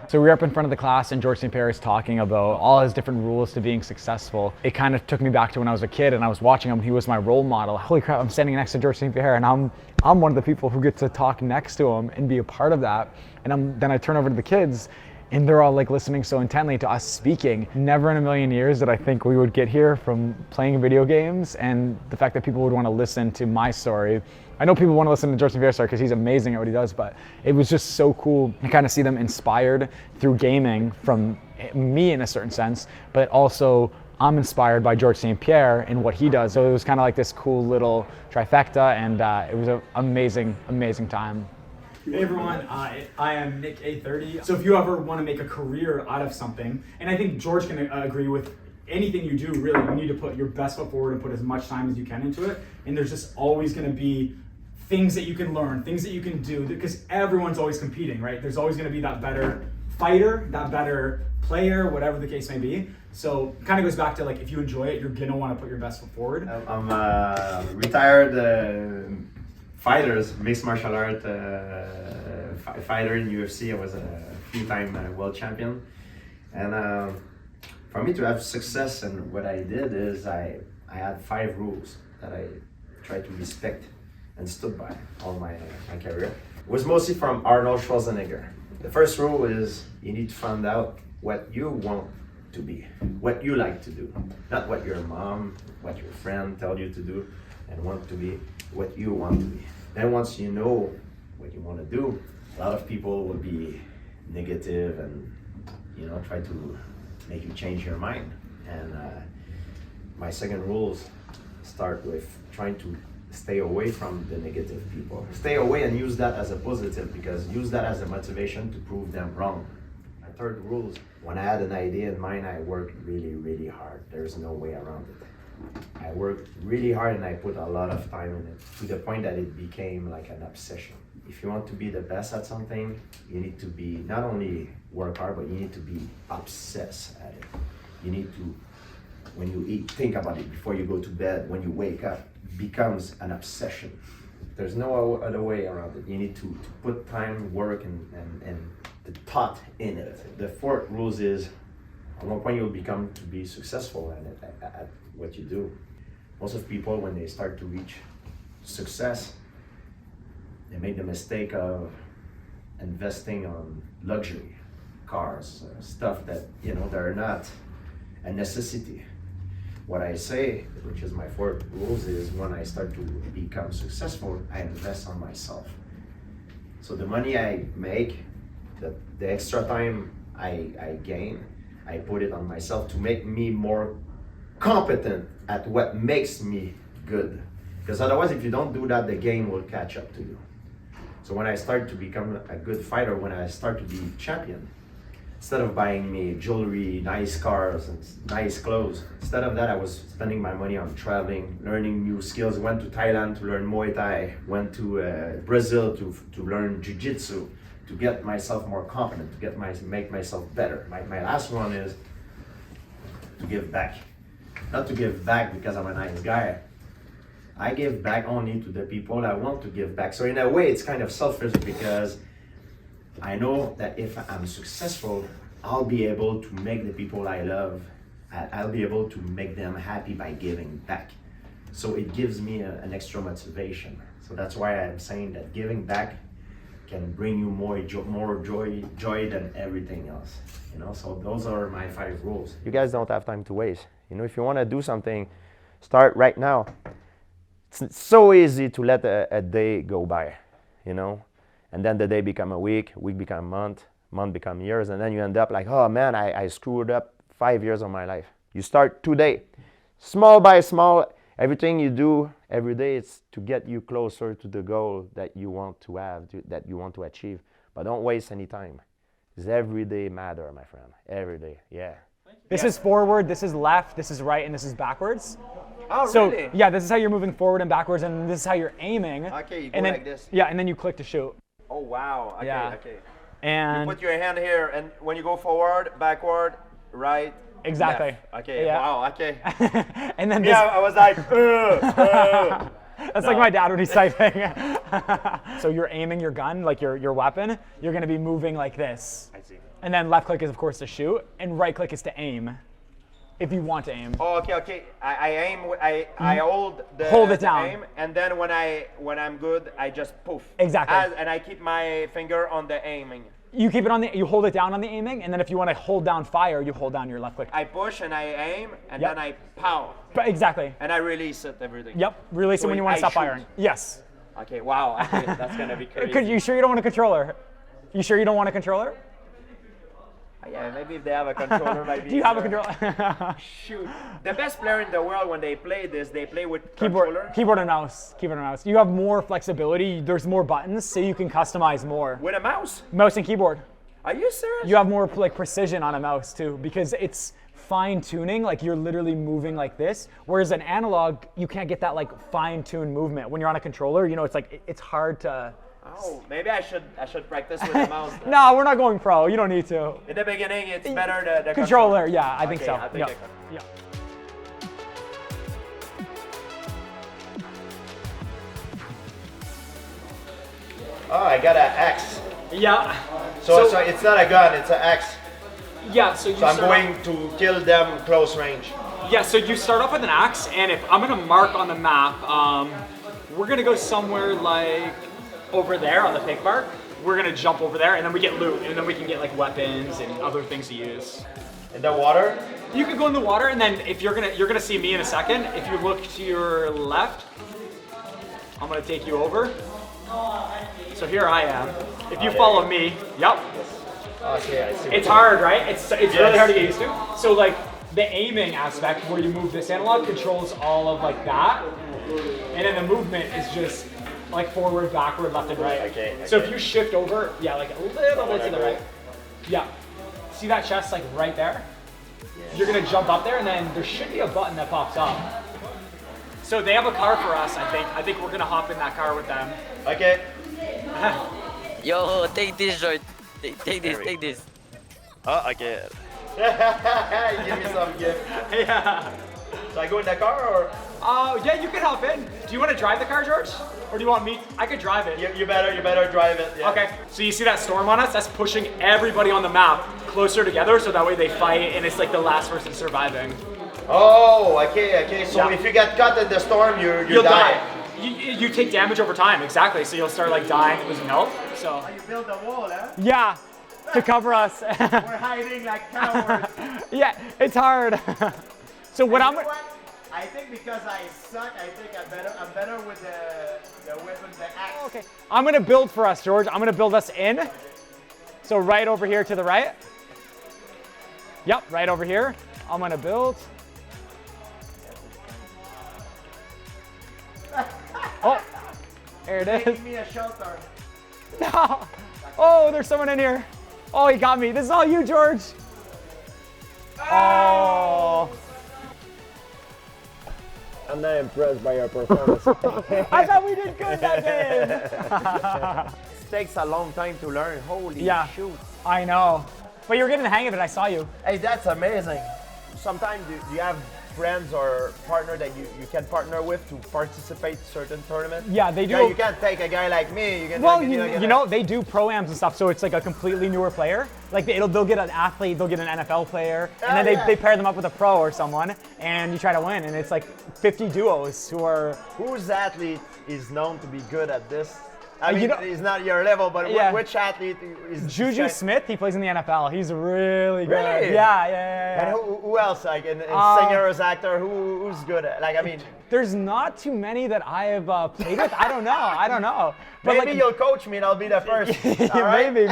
So we were up in front of the class and Georges St-Pierre is talking about all his different rules to being successful. It kind of took me back to when I was a kid and I was watching him. He was my role model. Holy crap, I'm standing next to Georges St-Pierre and I'm one of the people who get to talk next to him and be a part of that. And then I turn over to the kids and they're all like listening so intently to us speaking. Never in a million years did I think we would get here from playing video games and the fact that people would want to listen to my story. I know people want to listen to Georges St-Pierre's story because he's amazing at what he does, but it was just so cool to kind of see them inspired through gaming from me in a certain sense, but also I'm inspired by Georges St-Pierre and what he does. So it was kind of like this cool little trifecta and it was an amazing, amazing time.
Hey everyone, I am Nick A30. So if you ever want to make a career out of something, and I think George can agree with anything you do, really, you need to put your best foot forward and put as much time as you can into it. And there's just always going to be things that you can learn, things that you can do, because everyone's always competing, right? There's always going to be that better fighter, that better player, whatever the case may be. So it kind of goes back to like, if you enjoy it, you're going to want to put your best foot forward.
I'm a retired fighters, mixed martial art fighter in UFC. I was a few-time world champion. And for me to have success in what I did is I had 5 rules that I tried to respect and stood by all my career. It was mostly from Arnold Schwarzenegger. The first rule is you need to find out what you want to be, what you like to do, not what your mom, what your friend tell you to do and want to be, what you want to be. Then once you know what you want to do, a lot of people will be negative and try to make you change your mind. And my second rules start with trying to stay away from the negative people. Stay away and use that as a positive, because use that as a motivation to prove them wrong. My third rule is when I had an idea in mind, I worked really, really hard. There's no way around it. I worked really hard and I put a lot of time in it, to the point that it became like an obsession. If you want to be the best at something, you need to be not only work hard, but you need to be obsessed at it. You need to, when you eat, think about it before you go to bed, when you wake up, it becomes an obsession. There's no other way around it. You need to put time, work, and the thought in it. The fourth rule is, at one point you'll become to be successful at what you do. Most of people, when they start to reach success, they make the mistake of investing on luxury, cars, stuff that they're not a necessity. what I say, which is my fourth rules, is when I start to become successful, I invest on myself. So the money I make, the extra time I gain, I put it on myself to make me more competent at what makes me good. Because otherwise, if you don't do that, the game will catch up to you. So when I start to become a good fighter, when I start to be champion, instead of buying me jewelry, nice cars, and nice clothes, instead of that, I was spending my money on traveling, learning new skills. Went to Thailand to learn Muay Thai, went to Brazil to learn Jiu-Jitsu, to get myself more confident, to make myself better. My last one is to give back. Not to give back because I'm a nice guy. I give back only to the people I want to give back. So in a way, it's kind of selfish because I know that if I'm successful, I'll be able to make the people I love, I'll be able to make them happy by giving back. So it gives me an extra motivation. So that's why I'm saying that giving back can bring you more joy than everything else. You know, so those are my 5 rules. You guys don't have time to waste. You know, if you want to do something, start right now. It's so easy to let a day go by, you know, and then the day become a week become a month become years, and then you end up like, oh man, I screwed up 5 years of my life. You start today, small by small. Everything you do every day is to get you closer to the goal that you want to have, that you want to achieve. But don't waste any time. Because every day matter, my friend. Every day, yeah.
This is forward, this is left, this is right, and this is backwards.
Oh,
So
really?
yeah, this is how you're moving forward and backwards, and this is how you're aiming.
Okay, you go
and then,
like this.
Yeah, and then you click to shoot.
Oh, wow. Okay,
Yeah.
okay.
And
Put your hand here, and when you go forward, backward, right,
exactly.
left. Okay,
Yeah.
wow, okay.
and then this,
Yeah, I was like,
that's like my dad when he's typing. So you're aiming your gun, like your weapon, you're gonna be moving like this.
I see.
And then left click is of course to shoot, and right click is to aim, if you want to aim.
Oh, okay, okay. I aim. I hold the
Hold it
the
down.
aim, and then when I'm good, I just poof.
Exactly.
And I keep my finger on the aiming.
You keep it on you hold it down on the aiming, and then if you want to hold down fire, you hold down your left click.
I push and I aim, and
Yep.
then I pow,
But exactly.
and I release it. Everything.
Yep. Release
So
it when you want
I
to stop
shoot.
firing. Yes.
Okay. Wow. Okay, that's gonna be crazy.
You sure you don't want a controller? You sure you don't want a controller?
Yeah, maybe if they have a controller, might be.
Do you have a
easier.
controller?
Shoot. The best player in the world when they play this, they play with
Keyboard,
controller.
keyboard and mouse. Keyboard and mouse. You have more flexibility. There's more buttons, so you can customize more.
With a mouse?
Mouse and keyboard.
Are you serious?
You have more like precision on a mouse too, because it's fine tuning. Like you're literally moving like this. Whereas an analog, you can't get that like fine tuned movement. When you're on a controller, you know, it's like it's hard to.
Oh, maybe I should practice with the mouse. Then.
No, we're not going pro. You don't need to.
In the beginning, it's better the
Controller, yeah, I think
Okay,
so.
I'll take
Yeah.
it.
Yeah.
Oh, I got an axe.
Yeah.
So it's not a gun, it's an axe.
Yeah, so you
So I'm
start
going to kill them close range.
Yeah, so you start off with an axe, and if I'm gonna mark on the map, we're gonna go somewhere like over there on the pig mark. We're gonna jump over there, and then we get loot, and then we can get like weapons and other things to use.
In the water?
You can go in the water, and then if you're gonna see me in a second. If you look to your left, I'm gonna take you over. So here I am. If you follow me, yep.
Okay, I see.
It's hard, right? It's really hard to get used to. So like the aiming aspect where you move this analog controls all of like that, and then the movement is just like forward, backward, left, and right.
Okay,
So if
okay.
you shift over, yeah, like a little bit to the right. Yeah. See that chest like right there? You're gonna jump up there, and then there should be a button that pops up. So they have a car for us, I think. I think we're gonna hop in that car with them.
Okay.
Yo, take this, George. Take this, take this.
Oh, okay.
Give me some gift.
Yeah.
So I go in the car or?
Yeah, you can hop in. Do you want to drive the car, George? Or do you want me? I could drive it.
You better drive it. Yeah.
Okay, so you see that storm on us? That's pushing everybody on the map closer together, so that way they fight, and it's like the last person surviving.
Oh, okay. So
Yeah.
if you get caught in the storm,
You'll die. You take damage over time, exactly. So you'll start like dying and losing health. So
You build a wall, huh?
Yeah, to cover us.
We're hiding like cowards.
Yeah, it's hard. So what I'm.
You know what?
I think because I suck, I think I'm better with the weapon, the axe.
Okay. I'm gonna build for us, George. I'm gonna build us in. So right over here to the right. Yep, right over here. I'm gonna build. Oh, there it
Give
is.
me a shelter.
Oh, there's someone in here. Oh, he got me. This is all you, George. Oh.
I'm not impressed by your performance.
I thought we did good that game.
It takes a long time to learn. Holy
Yeah.
shoot.
I know. But you're getting the hang of it. I saw you.
Hey, that's amazing. Sometimes you have friends or partner that you can partner with to participate certain tournaments.
Yeah, they do.
Yeah, you can't take a guy like me. You can
Well,
take
you know, they do pro-ams and stuff, so it's like a completely newer player. Like they'll get an athlete, they'll get an NFL player, and then they pair them up with a pro or someone, and you try to win. And it's like 50 duos who are.
Whose athlete is known to be good at this? I mean,
you know-
he's not your level, but
Yeah.
which athlete is
Juju Smith, he plays in the NFL. He's really good.
Really?
Yeah.
And who else? Like in singers, actor, who's good at? Like I mean,
There's not too many that I have played with. I don't know. But
maybe you'll coach me and I'll be the first. All right?
maybe.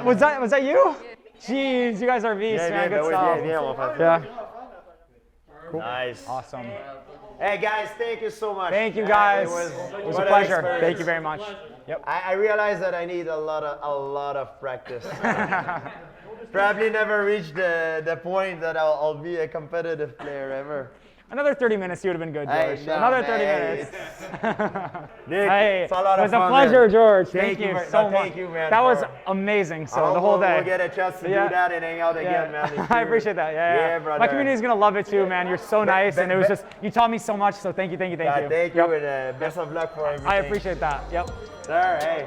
was that you? Jeez, you guys are beasts, man. Good stuff. Yeah.
Cool. Nice.
Awesome.
Hey guys, thank you so much.
Thank you guys.
It was
a
what an
pleasure.
experience.
Thank you very much. Yep.
I realize that I need a lot of practice. Probably never reach the point that I'll be a competitive player ever.
Another 30 minutes, you would have been good, George.
Hey, no,
Another 30
man,
minutes.
Nick,
Hey,
it's a lot
it
of
was a
fun,
pleasure,
man.
George. Thank you so much.
Thank you, man.
That was amazing. So the whole day.
We'll get a chance to
Yeah.
do that and hang out again, man.
I appreciate that. Yeah.
brother.
My community is gonna love it too, man. You're so nice, and it was just you taught me so much. So thank you.
Thank you, and best of luck for everything.
I appreciate that. Yep.
Sir, hey.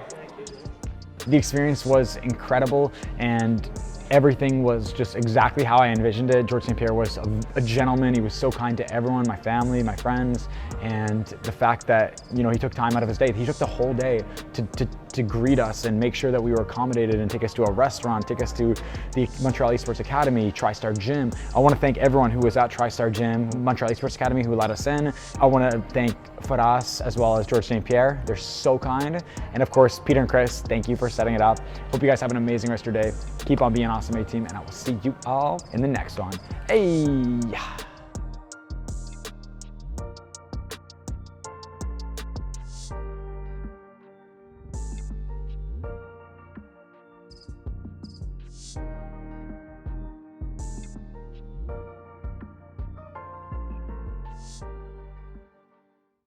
The experience was incredible, and everything was just exactly how I envisioned it. Georges St-Pierre was a gentleman. He was so kind to everyone, my family, my friends, and the fact that, you know, he took time out of his day. He took the whole day to greet us and make sure that we were accommodated and take us to a restaurant, take us to the Montreal Esports Academy, Tristar Gym. I want to thank everyone who was at Tristar Gym, Montreal Esports Academy, who let us in. I want to thank Faris as well as Georges St-Pierre. They're so kind. And of course, Peter and Chris, thank you for setting it up. Hope you guys have an amazing rest of your day. Keep on being awesome, A-Team, and I will see you all in the next one. Hey!